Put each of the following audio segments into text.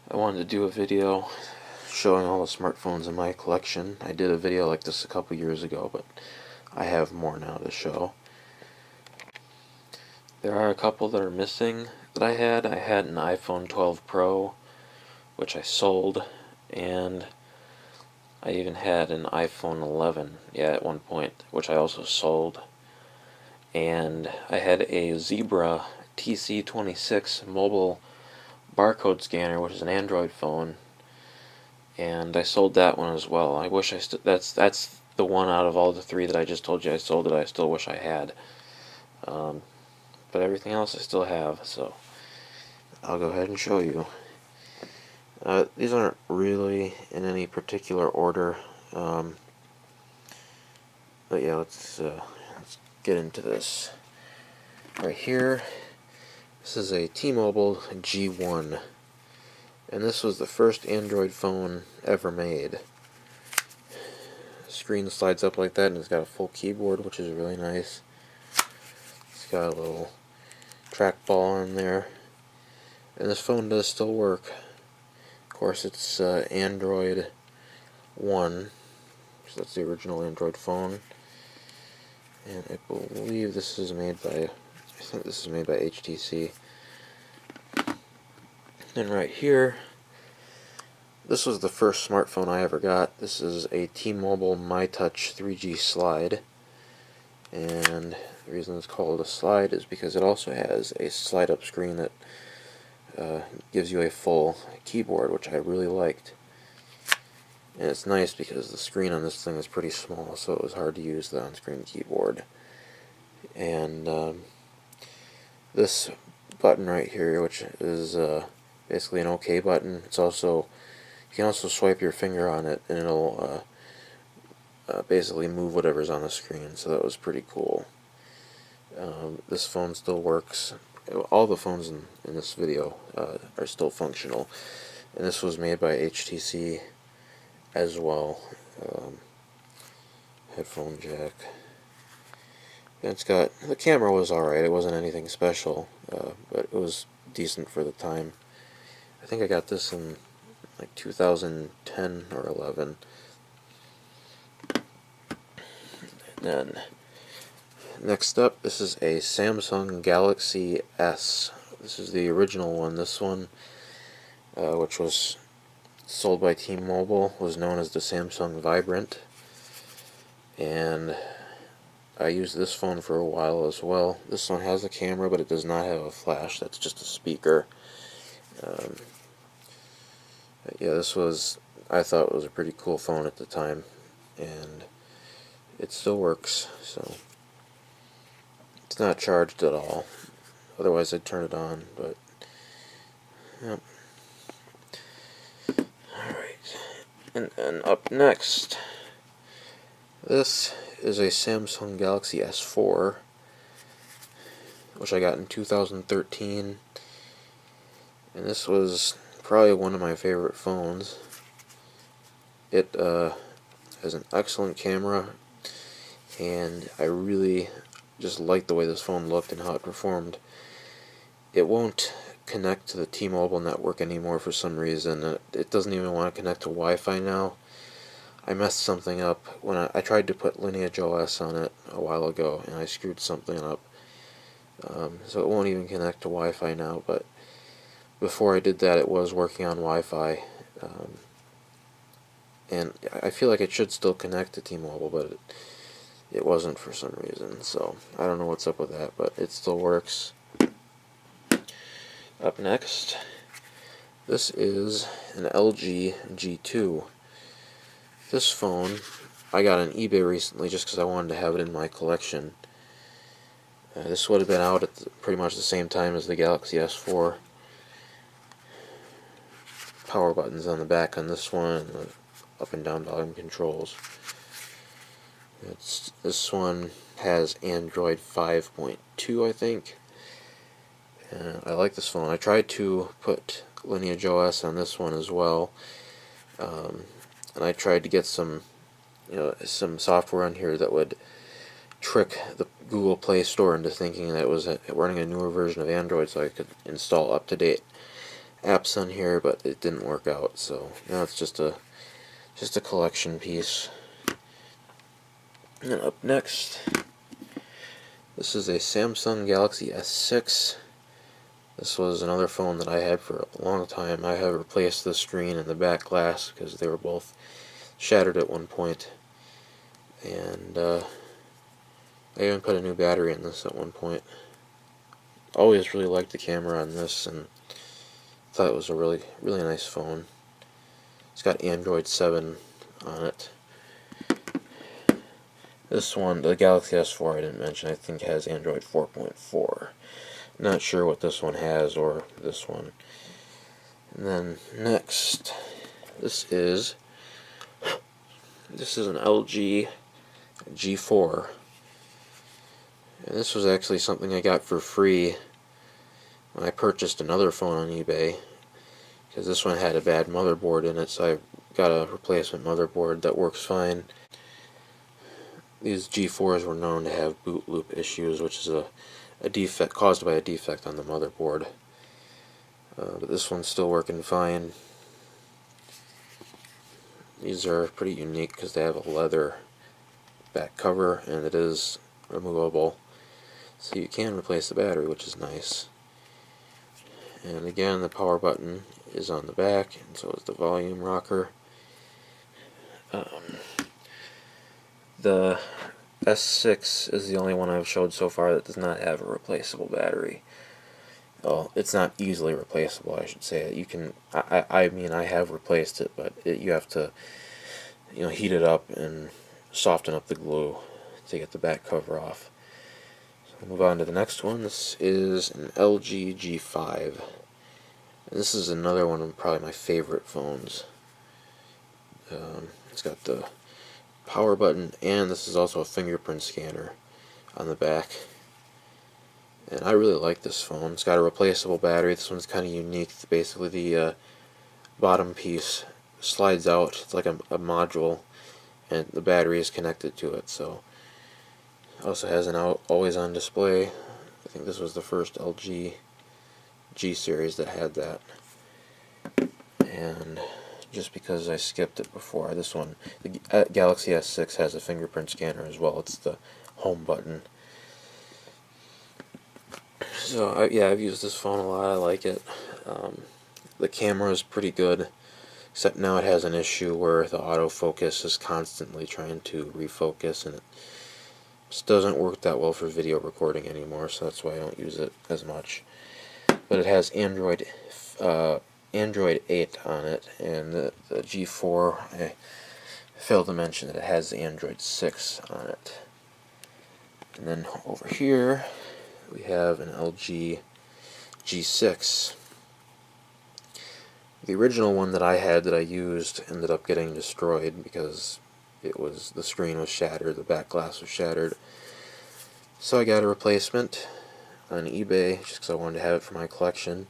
I wanted to do a video showing all the smartphones in my collection. I did a video like this a couple years ago, but I have more now to show. There are a couple that are missing that I had. I had an iPhone 12 Pro, which I sold, and I even had an iPhone 11, at one point, which I also sold. And I had a Zebra TC26 mobile barcode scanner, which is an Android phone, and I sold that one as well. I wish that's the one out of all the three that I just told you I sold that I still wish I had. But everything else I still have, so I'll go ahead and show you. These aren't really in any particular order, but yeah, let's get into this. Right here, this is a T-Mobile G1, and this was the first Android phone ever made. The screen slides up like that, and it's got a full keyboard, which is really nice. It's got a little trackball on there, and this phone does still work. Of course, it's Android 1, so that's the original Android phone, and I believe this is made by, HTC. And right here, this was the first smartphone I ever got. This is a T-Mobile MyTouch 3G Slide, and the reason it's called a slide is because it also has a slide-up screen that gives you a full keyboard, which I really liked. And it's nice because the screen on this thing is pretty small, so it was hard to use the on-screen keyboard. And this button right here, which is basically an OK button, it's also, you can also swipe your finger on it and it'll basically move whatever's on the screen, so that was pretty cool. This phone still works. All the phones in this video are still functional, and this was made by HTC as well. Headphone jack. And it's got, the camera was alright, it wasn't anything special, but it was decent for the time. I think I got this in like 2010 or 11. And then next up, this is a Samsung Galaxy S. This is the original one. This one, which was sold by T-Mobile, was known as the Samsung Vibrant. And I used this phone for a while as well. This one has a camera, but it does not have a flash. That's just a speaker. Yeah, this was, I thought it was a pretty cool phone at the time, and it still works, so it's not charged at all. Otherwise I'd turn it on, but yep. Alright, and then up next, this is a Samsung Galaxy S4, which I got in 2013, and this was probably one of my favorite phones. It has an excellent camera, and I really just liked the way this phone looked and how it performed. It won't connect to the T-Mobile network anymore for some reason. It doesn't even want to connect to Wi-Fi now. I messed something up when I tried to put Lineage OS on it a while ago, and I screwed something up. So it won't even connect to Wi-Fi now, but before I did that it was working on Wi-Fi. And I feel like it should still connect to T-Mobile, but it wasn't for some reason, so I don't know what's up with that, but it still works. Up next, this is an LG G2. This phone I got on eBay recently just because I wanted to have it in my collection. This would have been out at pretty much the same time as the Galaxy S4. Power buttons on the back on this one, and the up and down volume controls. This one has Android 5.2, I think. And I like this phone. I tried to put Lineage OS on this one as well, and I tried to get some software on here that would trick the Google Play Store into thinking that it was running a newer version of Android, so I could install up-to-date apps on here, but it didn't work out, so now it's just a collection piece. And up next, this is a Samsung Galaxy S6. This was another phone that I had for a long time. I have replaced the screen and the back glass because they were both shattered at one point. And I even put a new battery in this at one point. Always really liked the camera on this and thought it was a really nice phone. It's got Android 7 on it. This one, the Galaxy S4 I didn't mention, I think has Android 4.4. Not sure what this one has, or this one. And then next, this is an LG G4. And this was actually something I got for free when I purchased another phone on eBay, because this one had a bad motherboard in it, so I got a replacement motherboard that works fine. These G4s were known to have boot loop issues, which is a defect caused by a defect on the motherboard. But this one's still working fine. These are pretty unique because they have a leather back cover and it is removable, so you can replace the battery, which is nice. And again, the power button is on the back, and so is the volume rocker. The S6 is the only one I've showed so far that does not have a replaceable battery. Well, it's not easily replaceable, I should say. You can, I mean, I have replaced it, but you have to, heat it up and soften up the glue to get the back cover off. So we'll move on to the next one. This is an LG G5. And this is another one of probably my favorite phones. It's got the power button, and this is also a fingerprint scanner on the back. And I really like this phone. It's got a replaceable battery. This one's kind of unique. Basically, the bottom piece slides out. It's like a module, and the battery is connected to it. So, it also has an always-on display. I think this was the first LG G series that had that. And just because I skipped it before, this one, the Galaxy S6 has a fingerprint scanner as well. It's the home button. So yeah, I've used this phone a lot. I like it. The camera is pretty good, except now it has an issue where the autofocus is constantly trying to refocus, and it just doesn't work that well for video recording anymore, so that's why I don't use it as much. But it has Android 8 on it, and the G4, I failed to mention that it has Android 6 on it. And then over here we have an LG G6. The original one that I had that I used ended up getting destroyed because the screen was shattered, the back glass was shattered. So I got a replacement on eBay just because I wanted to have it for my collection.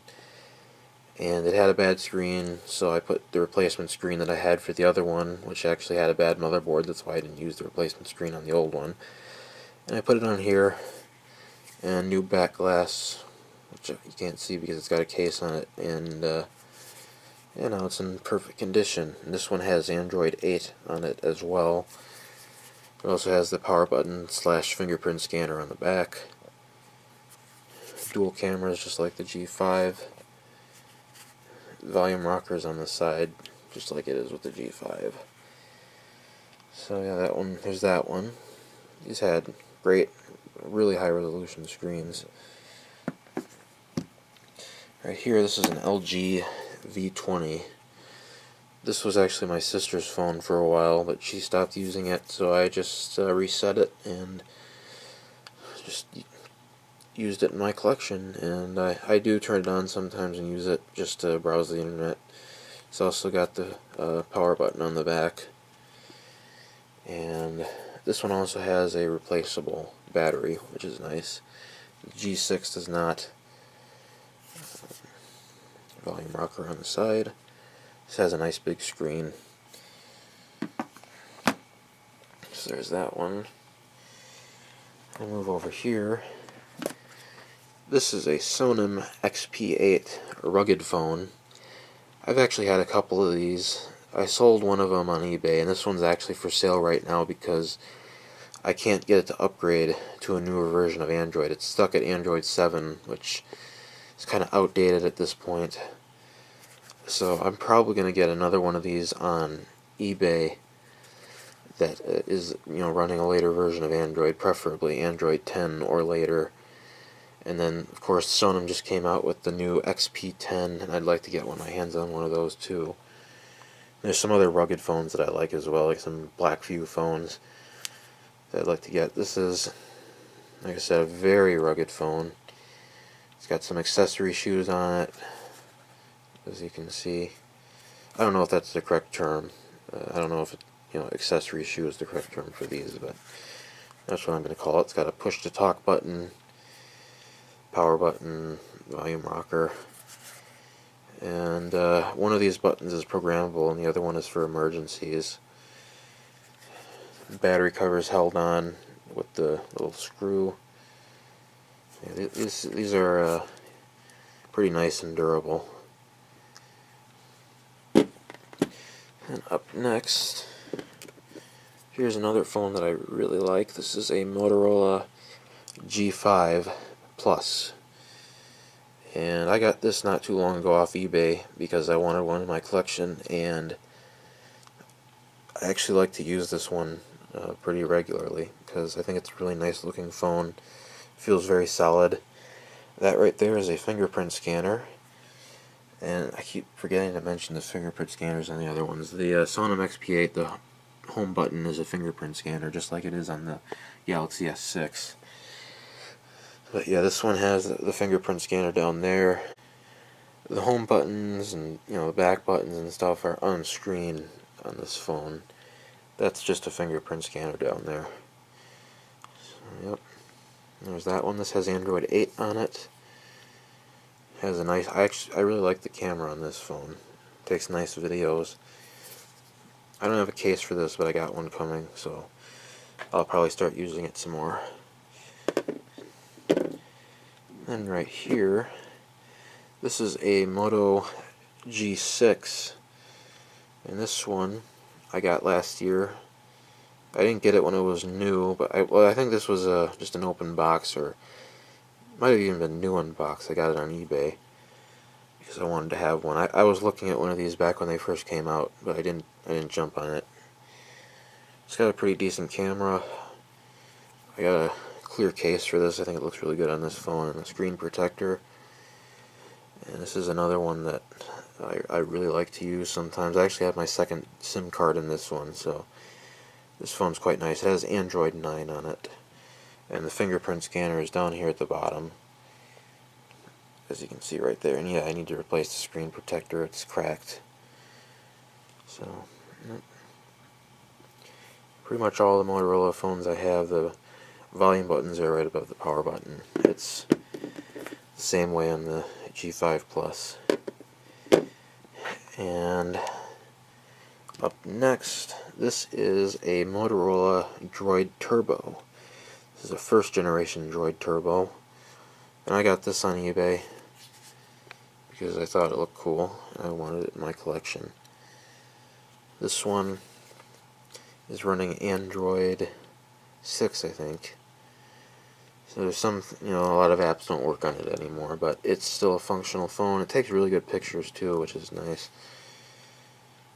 And it had a bad screen, so I put the replacement screen that I had for the other one, which actually had a bad motherboard. That's why I didn't use the replacement screen on the old one. And I put it on here, and new back glass, which you can't see because it's got a case on it, and now it's in perfect condition. And this one has Android 8 on it as well. It also has the power button / fingerprint scanner on the back. Dual cameras just like the G5. Volume rockers on the side, just like it is with the G5. So yeah, that one, there's that one. These had great, really high resolution screens. Right here, this is an LG V20. This was actually my sister's phone for a while, but she stopped using it, so I just reset it and just used it in my collection. And I do turn it on sometimes and use it just to browse the internet. It's also got the power button on the back, and this one also has a replaceable battery, which is nice. The G6 does not. Volume rocker on the side. This has a nice big screen. So there's that one. I'll move over here. This is a Sonim XP8 rugged phone. I've actually had a couple of these. I sold one of them on eBay, and this one's actually for sale right now because I can't get it to upgrade to a newer version of Android. It's stuck at Android 7, which is kind of outdated at this point. So I'm probably going to get another one of these on eBay that is, running a later version of Android, preferably Android 10 or later. And then, of course, Sonim just came out with the new XP10, and I'd like to get my hands on one of those too. There's some other rugged phones that I like as well, like some Blackview phones that I'd like to get. This is, like I said, a very rugged phone. It's got some accessory shoes on it, as you can see. I don't know if that's the correct term. I don't know if accessory shoe is the correct term for these, but that's what I'm going to call it. It's got a push-to-talk button, power button, volume rocker, and one of these buttons is programmable and the other one is for emergencies. Battery cover is held on with the little screw. Yeah, these are pretty nice and durable. And up next, here's another phone that I really like. This is a Motorola G5 Plus. And I got this not too long ago off eBay because I wanted one in my collection, and I actually like to use this one pretty regularly because I think it's a really nice looking phone. Feels very solid. That right there is a fingerprint scanner. And I keep forgetting to mention the fingerprint scanners on the other ones. The Sonim XP8, the home button is a fingerprint scanner, just like it is on the Galaxy S6. But yeah, this one has the fingerprint scanner down there. The home buttons and the back buttons and stuff are on screen on this phone. That's just a fingerprint scanner down there. So, yep. There's that one. This has Android 8 on it. Has a nice. I really like the camera on this phone. It takes nice videos. I don't have a case for this, but I got one coming, so I'll probably start using it some more. And right here, this is a Moto G6, and this one I got last year. I didn't get it when it was new, but I think this was just an open box, or might have even been new unboxed. I got it on eBay because I wanted to have one. I was looking at one of these back when they first came out, but I didn't jump on it. It's got a pretty decent camera. I got a clear case for this. I think it looks really good on this phone, and a screen protector. And this is another one that I really like to use sometimes. I actually have my second SIM card in this one, so this phone's quite nice. It has Android 9 on it. And the fingerprint scanner is down here at the bottom, as you can see right there. And yeah, I need to replace the screen protector. It's cracked. So, pretty much all the Motorola phones I have, the volume buttons are right above the power button. It's the same way on the G5 Plus. And up next, this is a Motorola Droid Turbo. This is a first generation Droid Turbo, and I got this on eBay because I thought it looked cool and I wanted it in my collection. This one is running Android 6, I think. So there's some, a lot of apps don't work on it anymore, but it's still a functional phone. It takes really good pictures too, which is nice.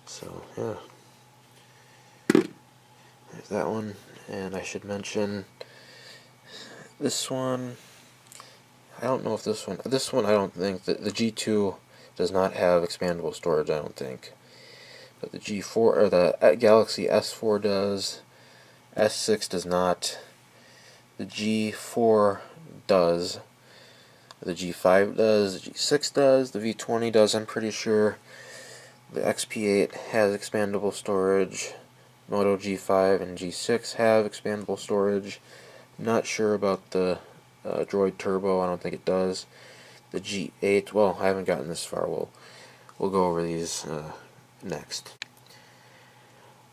So yeah, there's that one. And I should mention this one. I don't know if this one I don't think that the G2 does not have expandable storage, I don't think. But the G4 or the Galaxy S4 does. S6 does not. The G4 does. The G5 does. The G6 does. The V20 does, I'm pretty sure. The XP8 has expandable storage. Moto G5 and G6 have expandable storage. Not sure about the Droid Turbo. I don't think it does. The G8, well, I haven't gotten this far. We'll go over these next.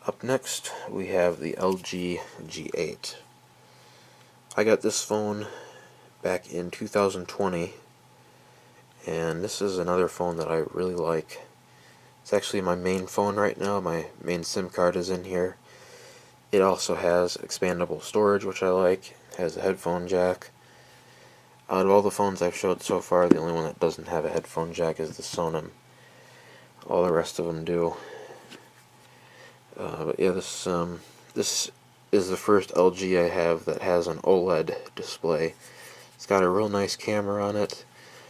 Up next, we have the LG G8. I got this phone back in 2020, and this is another phone that I really like. It's actually my main phone right now. My main SIM card is in here. It also has expandable storage, which I like. It has a headphone jack. Out of all the phones I've showed so far, the only one that doesn't have a headphone jack is the Sonim. All the rest of them do. But yeah, this is the first LG I have that has an OLED display. It's got a real nice camera on it.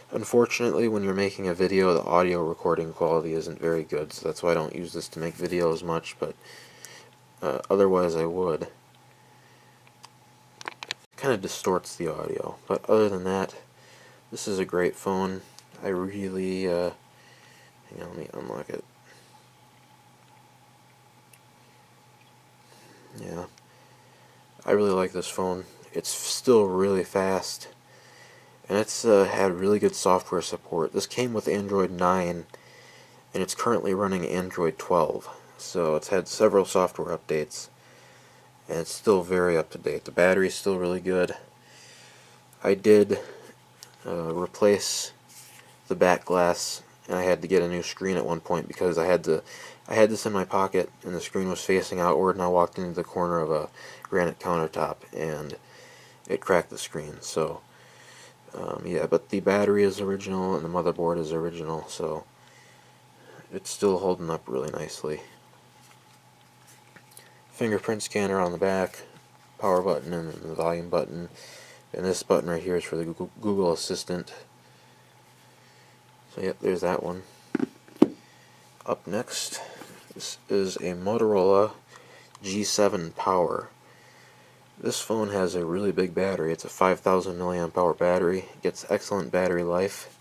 Unfortunately, when you're making a video, the audio recording quality isn't very good, so that's why I don't use this to make videos much, but otherwise I would. Kind of distorts the audio, but other than that, this is a great phone. I really, hang on, let me unlock it. Yeah, I really like this phone. It's still really fast, and it's had really good software support. This came with Android 9, and it's currently running Android 12, so it's had several software updates, and it's still very up to date. The battery's still really good. I did replace the back glass, and I had to get a new screen at one point because I had this in my pocket and the screen was facing outward, and I walked into the corner of a granite countertop and it cracked the screen. So yeah, but the battery is original and the motherboard is original, so it's still holding up really nicely. Fingerprint scanner on the back, power button and the volume button, and this button right here is for the Google Assistant. So yep, there's that one. Up next, this is a Motorola G7 Power. This phone has a really big battery. It's a 5,000 milliamp hour battery. It gets excellent battery life.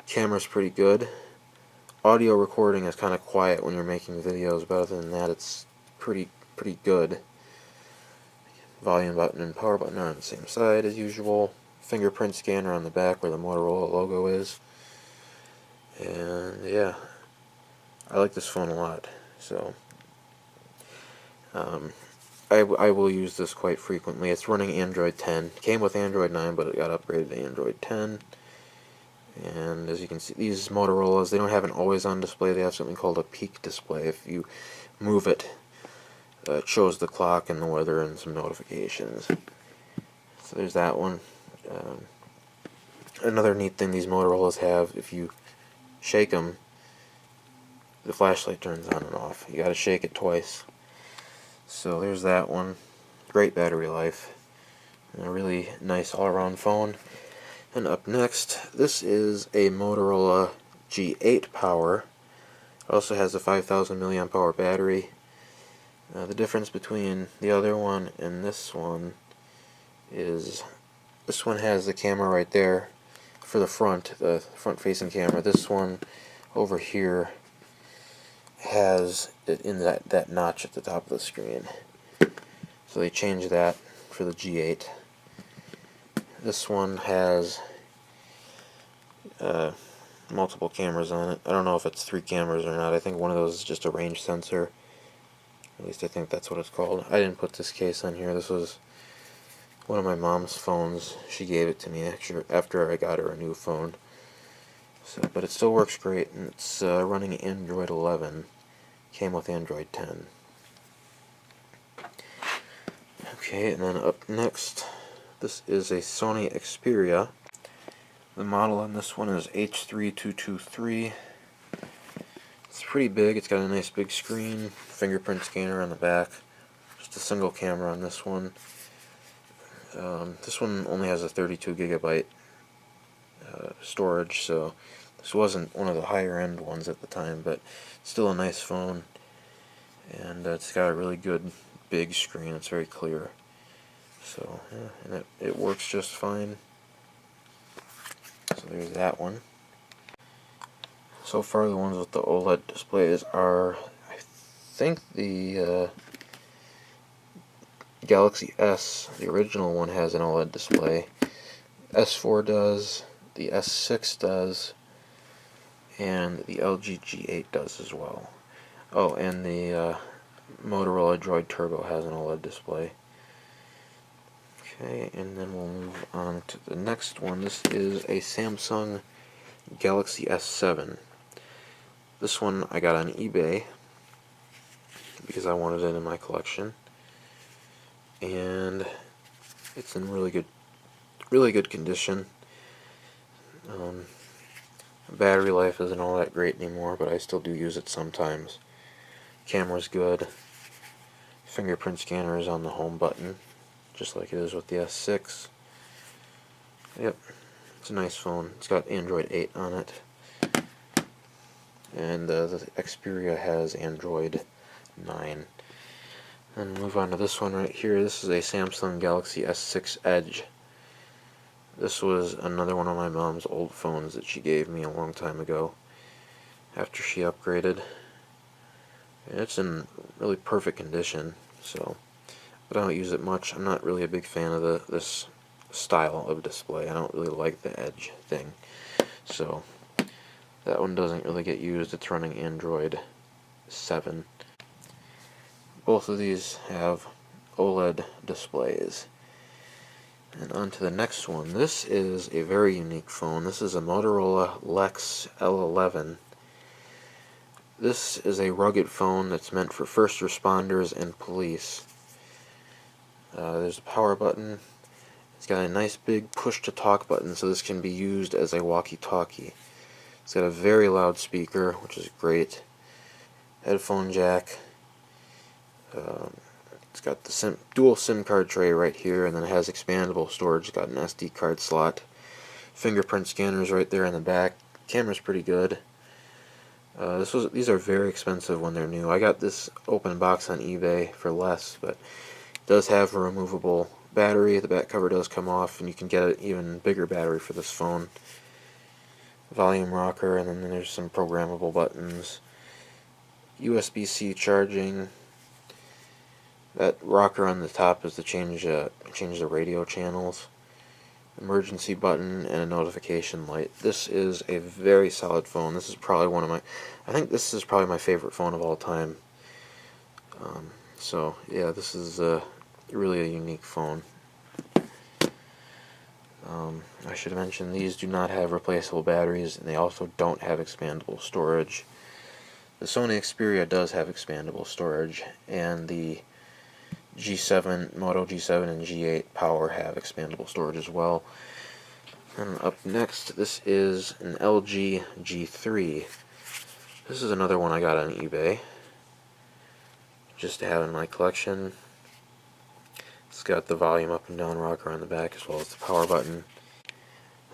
Camera's pretty good. Audio recording is kind of quiet when you're making videos, but other than that, it's pretty good. Volume button and power button are on the same side as usual. Fingerprint scanner on the back where the Motorola logo is. And yeah, I like this phone a lot. So I will use this quite frequently. It's running Android 10. Came with Android 9, but it got upgraded to Android 10. And as you can see, these Motorola's, they don't have an always-on display. They have something called a peak display. If you move it, it shows the clock and the weather and some notifications. So there's that one. Another neat thing these Motorola's have, if you shake them, the flashlight turns on and off. You gotta shake it twice. So there's that one. Great battery life. And a really nice all-around phone. And up next, this is a Motorola G8 Power. It also has a 5,000 milliamp hour battery. The difference between the other one and this one is this one has the camera right there for the front-facing camera. This one over here has it in that notch at the top of the screen. So they changed that for the G8. This one has multiple cameras on it. I don't know if it's 3 cameras or not. I think one of those is just a range sensor. At least I think that's what it's called. I didn't put this case on here. This was one of my mom's phones. She gave it to me after I got her a new phone. So, but it still works great, and it's running Android 11. Came with Android 10. Okay, and then up next, this is a Sony Xperia. The model on this one is H3223. It's pretty big. It's got a nice big screen, fingerprint scanner on the back. Just a single camera on this one. This one only has a 32 gigabyte storage, so this wasn't one of the higher end ones at the time, but still a nice phone. And it's got a really good big screen. It's very clear. So yeah, and it works just fine. So there's that one. So far, the ones with the OLED displays are, I think, the Galaxy S, the original one, has an OLED display. S4 does, the S6 does, and the LG G8 does as well. Oh, and the Motorola Droid Turbo has an OLED display. Okay, and then we'll move on to the next one. This is a Samsung Galaxy S7. This one I got on eBay because I wanted it in my collection, and it's in really good condition. Battery life isn't all that great anymore, but I still do use it sometimes. Camera's good. Fingerprint scanner is on the home button, just like it is with the S6. Yep, it's a nice phone. It's got Android 8 on it, and the Xperia has Android 9. And move on to this one right here. This is a Samsung Galaxy S6 Edge. This was another one of my mom's old phones that she gave me a long time ago after she upgraded. And it's in really perfect condition, but I don't use it much. I'm not really a big fan of this style of display. I don't really like the Edge thing. So that one doesn't really get used. It's running Android 7. Both of these have OLED displays. And on to the next one. This is a very unique phone. This is a Motorola Lex L11. This is a rugged phone that's meant for first responders and police. There's a power button. It's got a nice big push-to-talk button, so this can be used as a walkie-talkie. It's got a very loud speaker, which is great. Headphone jack. It's got the dual SIM card tray right here, and then it has expandable storage. It's got an SD card slot. Fingerprint scanners right there in the back. Camera's pretty good. These are very expensive when they're new. I got this open box on eBay for less, but it does have a removable battery. The back cover does come off, and you can get an even bigger battery for this phone. Volume rocker, and then there's some programmable buttons. USB-C charging. That rocker on the top is to change the radio channels. Emergency button and a notification light. This is a very solid phone. This is probably I think this is probably my favorite phone of all time. So yeah, this is really a unique phone. I should mention these do not have replaceable batteries, and they also don't have expandable storage. The Sony Xperia does have expandable storage, and the Moto G7 and G8 Power have expandable storage as well. And up next, this is an LG G3. This is another one I got on eBay, just to have in my collection. It's got the volume up and down rocker on the back, as well as the power button.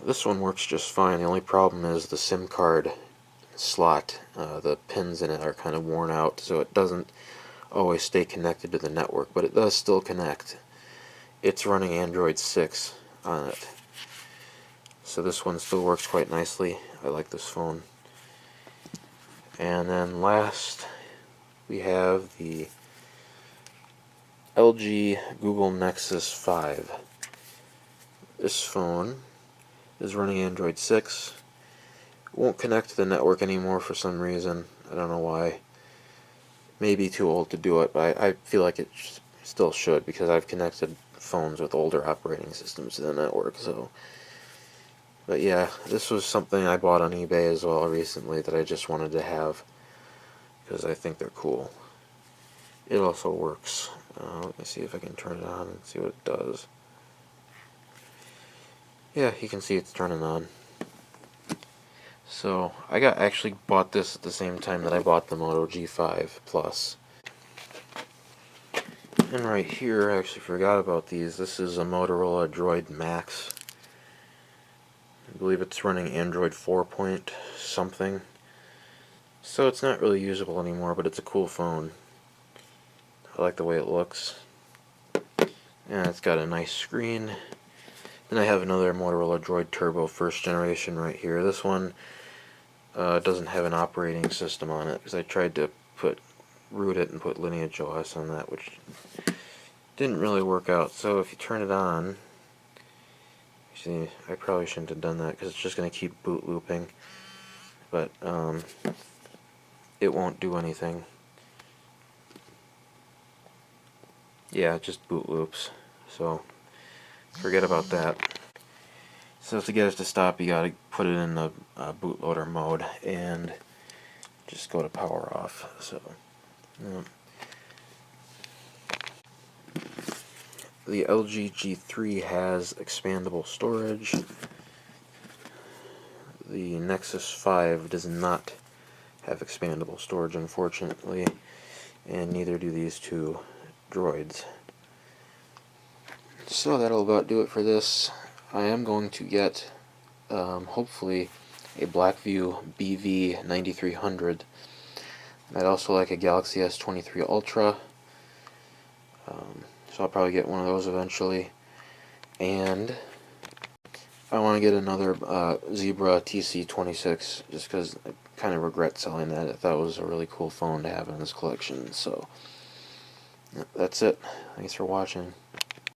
This one works just fine. The only problem is the SIM card slot. The pins in it are kind of worn out, so it doesn't always stay connected to the network, but it does still connect. It's running Android 6 on it, so this one still works quite nicely. I like this phone. And then last, we have the LG Google Nexus 5. This phone is running Android 6. It won't connect to the network anymore for some reason. I don't know why. Maybe too old to do it, but I feel like it still should, because I've connected phones with older operating systems to the network. But yeah, this was something I bought on eBay as well recently that I just wanted to have because I think they're cool. It also works. Let me see if I can turn it on and see what it does. Yeah, you can see it's turning on. So I actually bought this at the same time that I bought the Moto G5 Plus. And right here, I actually forgot about these. This is a Motorola Droid Max. I believe it's running Android 4 point something. So it's not really usable anymore, but it's a cool phone. I like the way it looks. And it's got a nice screen. Then I have another Motorola Droid Turbo first generation right here. This one doesn't have an operating system on it, because I tried to root it and put Lineage OS on that, which didn't really work out. So if you turn it on, see, I probably shouldn't have done that, because it's just going to keep boot looping, but it won't do anything. Yeah, it just boot loops, so forget about that. So to get it to stop, you gotta put it in the bootloader mode, and just go to power off. So, the LG G3 has expandable storage. The Nexus 5 does not have expandable storage, unfortunately, and neither do these two Droids. So that'll about do it for this. I am going to get, hopefully, a Blackview BV9300. I'd also like a Galaxy S23 Ultra, so I'll probably get one of those eventually. And I want to get another Zebra TC26, just because I kind of regret selling that. I thought it was a really cool phone to have in this collection. So that's it. Thanks for watching.